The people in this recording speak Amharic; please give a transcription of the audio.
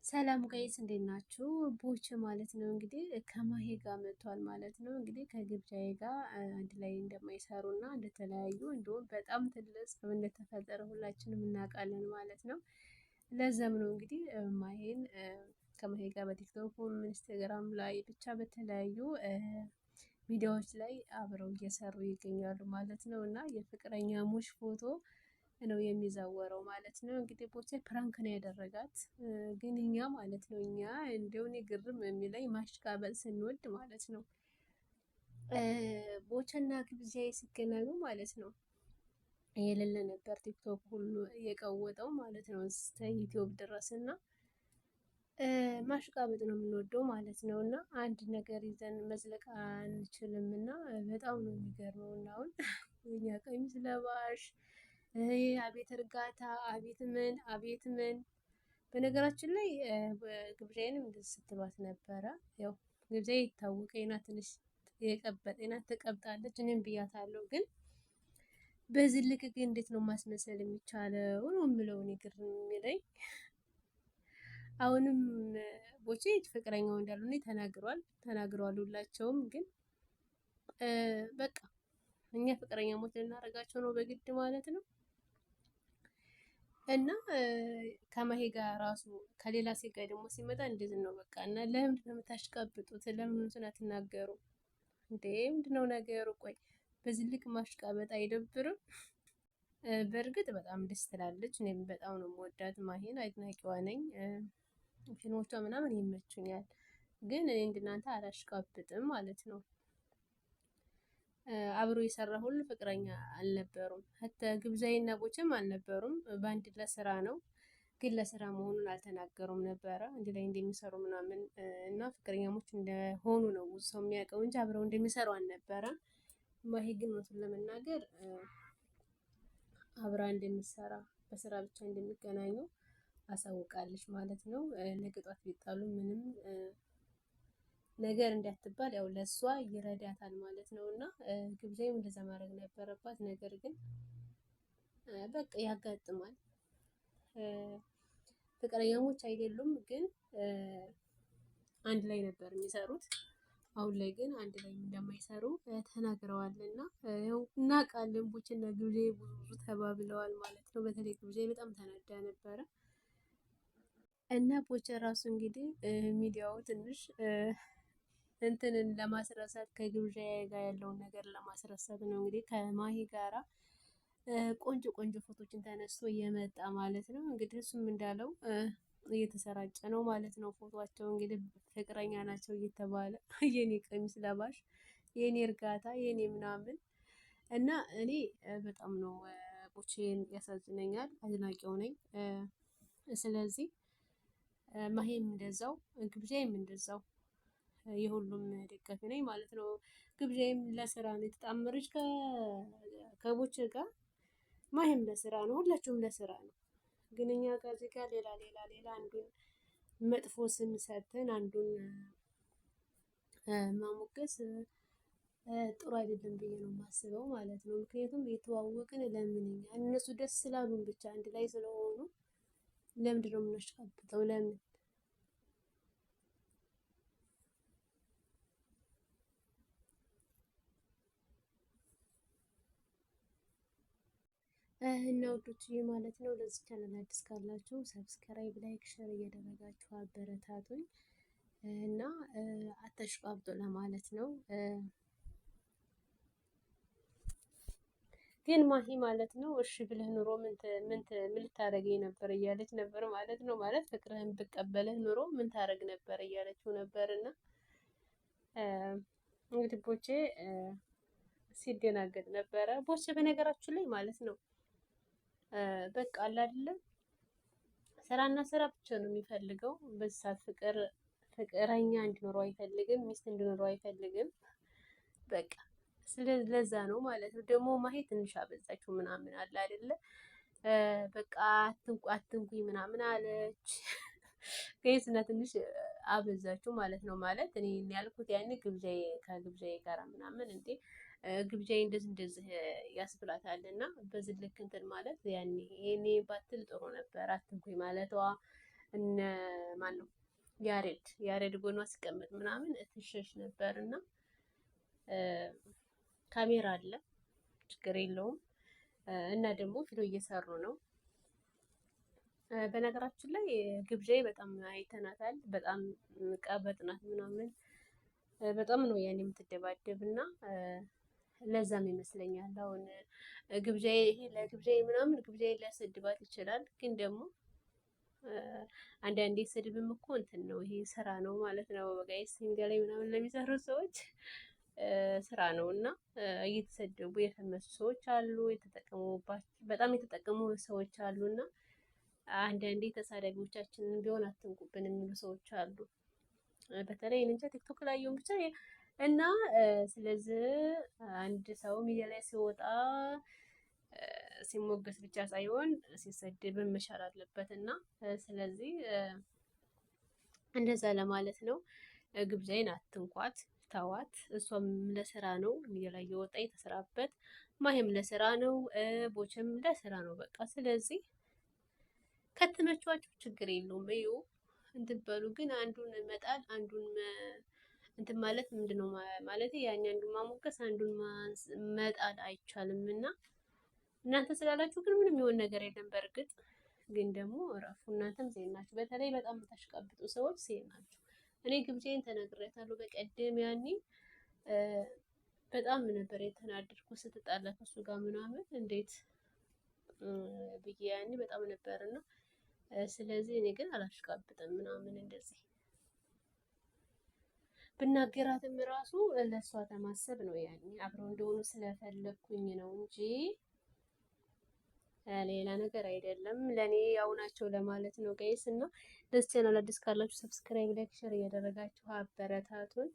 ሰላም ጋይስ እንዴት ናችሁ? ቦቼ ማለት ነው እንግዲህ ከማሄ ጋር መጥቷል ማለት ነው። እንግዲህ ከግብዣዬ ጋር አንድ ላይ እንደማይሰሩ እና እንደተለያዩ እንዲሁም በጣም ትልቅ ጸብ እንደተፈጠረ ሁላችንም እናውቃለን ማለት ነው። ለዛም ነው እንግዲህ ማሄን ከማሄ ጋር በቲክቶክም ኢንስታግራም ላይ ብቻ በተለያዩ ሚዲያዎች ላይ አብረው እየሰሩ ይገኛሉ ማለት ነው። እና የፍቅረኛሞች ፎቶ ነው የሚዘወረው ማለት ነው። እንግዲህ ቦቼ ፕራንክ ነው ያደረጋት። ግን እኛ ማለት ነው እንደው እኔ ግርም የሚለኝ ማሽቃበጥ ስንወድ ማለት ነው። ቦቼና ግብዣዬ ሲገናኙ ማለት ነው የሌለ ነበር ቲክቶክ ሁሉ የቀወጠው ማለት ነው እስከ ዩቲዩብ ድረስ እና ማሽቃበጥ ነው የምንወደው ማለት ነው። እና አንድ ነገር ይዘን መዝለቅ አንችልም እና በጣም ነው የሚገርመው። እና አሁን የኛ ቀሚስ ለባሽ አቤት እርጋታ፣ አቤት ምን። በነገራችን ላይ ግብዣዬንም እንደዚህ ስትሏት ነበረ። ያው ግብዣዬ የታወቀኝ ናት፣ ትንሽ የቀበጠኝ ናት፣ ትቀብጣለች። እኔም ብያታለሁ። ግን በዚህ ልክ ግን እንዴት ነው ማስመሰል የሚቻለው ነው የምለው እኔ ግር የሚለኝ። አሁንም ቦቼ ፍቅረኛው እንዳልሆነ ተናግረዋል ሁላቸውም። ግን በቃ እኛ ፍቅረኛሞች ልናደርጋቸው ነው በግድ ማለት ነው። እና ከማሄ ጋር ራሱ ከሌላ ሴት ጋር ደግሞ ሲመጣ እንደዚህ ነው በቃ። እና ለምንድን ነው የምታሽቃብጡት? ለምን እንትን አትናገሩ እንዴ? ምንድነው ነገሩ? ቆይ በዚህ ልክ ማሽቃበጥ አይደብርም? በእርግጥ በጣም ደስ ትላለች። እኔም በጣም ነው የምወዳት ማሄን፣ አድናቂዋ ነኝ። ፊልሞቿ ምናምን ይመቹኛል። ግን እኔ እንደናንተ አላሽቃብጥም ማለት ነው። አብሮ የሰራ ሁሉ ፍቅረኛ አልነበሩም። ሀታ ግብዣዬና ቦቼም አልነበሩም። በአንድ ለስራ ነው፣ ግን ለስራ መሆኑን አልተናገሩም ነበረ። አንድ ላይ እንደሚሰሩ ምናምን እና ፍቅረኛሞች እንደሆኑ ነው ሰው የሚያውቀው እንጂ አብረው እንደሚሰሩ አልነበረም። ማሄ ግን እውነቱን ለመናገር አብራ እንደሚሰራ በስራ ብቻ እንደሚገናኙ አሳውቃለች ማለት ነው። ነገ ጧት ቢጣሉ ምንም ነገር እንዳትባል ያው ለሷ ይረዳታል ማለት ነው። እና ግብዣዬም እንደዛ ማድረግ ነበረባት። ነገር ግን በቃ ያጋጥማል። ፍቅረኛሞች አይደሉም፣ ግን አንድ ላይ ነበር የሚሰሩት። አሁን ላይ ግን አንድ ላይ እንደማይሰሩ ተናግረዋል። እና ያው እናውቃለን ቦቼና ግብዣዬ ብዙ ተባብለዋል ማለት ነው። በተለይ ግብዣዬ በጣም ተናዳ ነበረ። እና ቦቼ ራሱ እንግዲህ ሚዲያው ትንሽ እንትንን ለማስረሳት ከግብዣዬ ጋር ያለውን ነገር ለማስረሳት ነው እንግዲህ ከማሄ ጋራ ቆንጆ ቆንጆ ፎቶችን ተነስቶ እየመጣ ማለት ነው። እንግዲህ እሱም እንዳለው እየተሰራጨ ነው ማለት ነው። ፎቶቸው እንግዲህ ፍቅረኛ ናቸው እየተባለ የኔ ቀሚስ ለባሽ፣ የኔ እርጋታ፣ የኔ ምናምን እና እኔ በጣም ነው ቦቼን ያሳዝነኛል፣ አድናቂው ነኝ። ስለዚህ ማሄም እንደዛው፣ ግብዣዬም እንደዛው የሁሉም ደጋፊ ነኝ ማለት ነው። ግብዣዬም ለስራ ነው የተጣመረች ከቦቼ ጋር። ማሄም ለስራ ነው፣ ሁላችሁም ለስራ ነው። ግን እኛ ጋር እዚህ ጋር ሌላ አንዱን መጥፎ ስም ሰጥተን አንዱን ማሞገስ ጥሩ አይደለም ብዬ ነው የማስበው ማለት ነው። ምክንያቱም የተዋወቅን ለምን እነሱ ደስ ስላሉን ብቻ አንድ ላይ ስለሆኑ ለምንድን ነው የምናሽቃብጠው? ለምን እና ውዶችዬ ማለት ነው። ለዚህ ቻናል አዲስ ካላችሁ ሰብስክራይብ፣ ላይክ፣ ሼር እያደረጋችሁ አበረታቱኝ እና አታሽቃብጡ ለማለት ነው። ግን ማሂ ማለት ነው እሺ ብለህ ኑሮ ምን ልታደርገኝ ነበር እያለች ነበር ማለት ነው። ማለት ፍቅርህን ብቀበልህ ኑሮ ምን ታደርግ ነበር እያለችው ነበር። እና እንግዲህ ቦቼ ሲደናገጥ ነበረ። ቦቼ በነገራችን ላይ ማለት ነው በቃ አለ አይደለም ስራና ስራ ብቻ ነው የሚፈልገው። በዚህ ሰዓት ፍቅረኛ እንዲኖረው አይፈልግም፣ ሚስት እንዲኖረው አይፈልግም። በቃ ስለዚህ ለዛ ነው ማለት ነው። ደግሞ ማሄ ትንሽ አበዛችው ምናምን አለ አይደለ በቃ አትንኩኝ ምናምን አለች። ከይስና ትንሽ አበዛችው ማለት ነው። ማለት እኔ ያልኩት ያኔ ከግብዣዬ ጋር ምናምን እንዴ ግብዣዬ እንደዚህ ያስብላታል። እና በዚህ ልክ እንትን ማለት ያኔ ባትል ጥሩ ነበር። አትንኩኝ ማለቷ እነ ማን ነው ያሬድ ጎኗ ሲቀመጥ ምናምን ትሸሽ ነበር እና ካሜራ አለ ችግር የለውም። እና ደግሞ ቪዲዮ እየሰሩ ነው። በነገራችን ላይ ግብዣዬ በጣም አይተናታል። በጣም ቀበጥ ናት ምናምን በጣም ነው ያኔ የምትደባደብ እና ለዛም ይመስለኛል አሁን ግብዣዬ ይሄ ለግብዣዬ ምናምን ግብዣዬ ሊያሰድባት ይችላል። ግን ደግሞ አንዳንዴ ስድብም እኮ እንትን ነው፣ ይሄ ስራ ነው ማለት ነው። ጋይስ ሚዲያ ላይ ምናምን ለሚሰሩ ሰዎች ስራ ነው እና እየተሰደቡ የተመሱ ሰዎች አሉ፣ የተጠቀሙባቸው በጣም የተጠቀሙ ሰዎች አሉ እና አንዳንዴ ተሳዳቢዎቻችንን ቢሆን አትንኩብን የሚሉ ሰዎች አሉ። በተለይ እንጃ ቲክቶክ ላይ ይሁን ብቻ እና ስለዚህ አንድ ሰው ሚዲያ ላይ ሲወጣ ሲሞገስ ብቻ ሳይሆን ሲሰደብም መቻል አለበት እና ስለዚህ እንደዛ ለማለት ነው። ግብዣዬን አትንኳት፣ ተዋት። እሷም ለስራ ነው ሚዲያ ላይ የወጣ የተሰራበት፣ ማሄም ለስራ ነው፣ ቦቸም ለስራ ነው በቃ። ስለዚህ ከተመቿችሁ ችግር የለውም እዩ እንትን በሉ። ግን አንዱን መጣል አንዱን እንትን ማለት ምንድነው ማለት ያኛ አንዱን ማሞገስ አንዱን መጣል አይቻልም እና እናንተ ስላላችሁ ግን ምንም የሆነ ነገር የለም። በእርግጥ ግን ደግሞ እረፉ። እናንተም ዜና ናችሁ። በተለይ በጣም የምታሽቃብጡ ሰዎች ዜና ናችሁ። እኔ ግብዣዬን ተነግሬያታለሁ በቀደም። ያኔ በጣም ነበር የተናደድኩ ስትጣላ ከሱ ጋር ምናምን እንዴት ብዬ ያኔ በጣም ነበርና ስለዚህ እኔ ግን አላሽቃብጥም ምናምን እንደዚህ ብናገራትም ራሱ ለእሷ ተማሰብ ነው። ያኔ አብረው እንደሆኑ ስለፈለኩኝ ነው እንጂ ሌላ ነገር አይደለም። ለኔ ያው ናቸው ለማለት ነው ጋይስ። እና ለዚህ ቻናል አዲስ ካላችሁ ሰብስክራይብ፣ ላይክ፣ ሼር እያደረጋችሁ አበረታቱን።